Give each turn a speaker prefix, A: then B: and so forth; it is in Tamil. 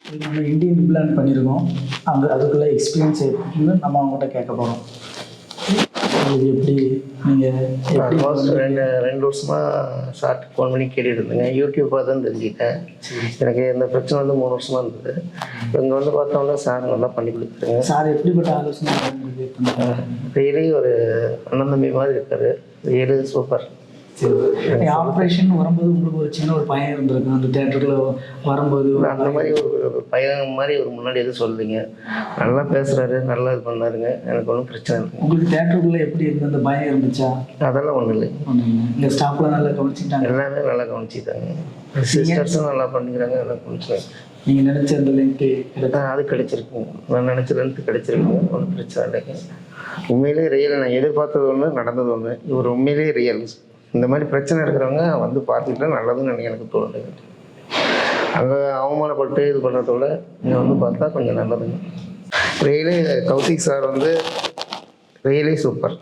A: நம்ம இந்தியன் இம்ப்ளான் பண்ணியிருக்கோம். அதுக்குள்ளே எக்ஸ்பீரியன்ஸ் எப்படின்னு நம்ம அவங்ககிட்ட கேட்க போகிறோம். இது எப்படி நீங்கள் எப்படி
B: ஆல்மோஸ்ட் ரெண்டு வருஷமாக ஷார்ட் ஃபோன் பண்ணி கேட்டுட்டு இருந்தேங்க. யூடியூப் பார்த்து தான் தெரிஞ்சுக்கிட்டேன். எனக்கு இந்த பிரச்சனை வந்து 3 வருஷமாக இருந்தது. இங்கே வந்து பார்த்தோம்னா சார் நல்லா பண்ணி கொடுத்துருங்க.
A: சார் எப்படிப்பட்ட ஆலோசனை
B: டெய்லி ஒரு அண்ணன் தம்பி மாதிரி இருக்காரு. Really super.
A: சரி, ஆப்ரேஷன் வரும்போது உங்களுக்கு ஒரு சின்ன ஒரு பயம் இருந்திருக்கு அந்த தேட்டரில் வரும்போது?
B: அந்த மாதிரி ஒரு பையன் மாதிரி ஒரு முன்னாடி எதுவும் சொல்லுவீங்க. நல்லா பேசுகிறாரு, நல்லா இது பண்ணாருங்க. எனக்கு ஒன்றும் பிரச்சனை இல்லை.
A: உங்களுக்கு தேட்டருக்குள்ளே எப்படி இருந்து அந்த பயம் இருந்துச்சா?
B: அதெல்லாம் ஒன்றும் இல்லை.
A: இந்த ஸ்டாஃப்லாம் நல்லா கவனிச்சுட்டாங்க?
B: எல்லாமே நல்லா கவனிச்சுட்டாங்க. சிஸ்டர்ஸும் நல்லா பண்ணிக்கிறாங்க, நல்லா கவனிச்சுட்டாங்க.
A: நீங்கள் நினச்ச அந்த லிங்க்கு
B: அது கிடைச்சிருக்குங்க. நான் நினச்ச லென்த்து கிடைச்சிருக்குங்க. ஒன்றும் பிரச்சனை இல்லைங்க. உண்மையிலே ரியல். நான் எதிர்பார்த்தது ஒன்று, நடந்தது ஒன்று. இவர் உண்மையிலே ரியல். இந்த மாதிரி பிரச்சனை இருக்கிறவங்க வந்து பார்த்துக்கிட்டா நல்லதுன்னு எனக்கு தோணுதுங்க. அங்கே அவமானப்பட்டு இது பண்ணுறதோட இங்கே வந்து பார்த்தா கொஞ்சம் நல்லதுங்க. ரியலி கௌசிக் சார் வந்து ரியலி சூப்பர்.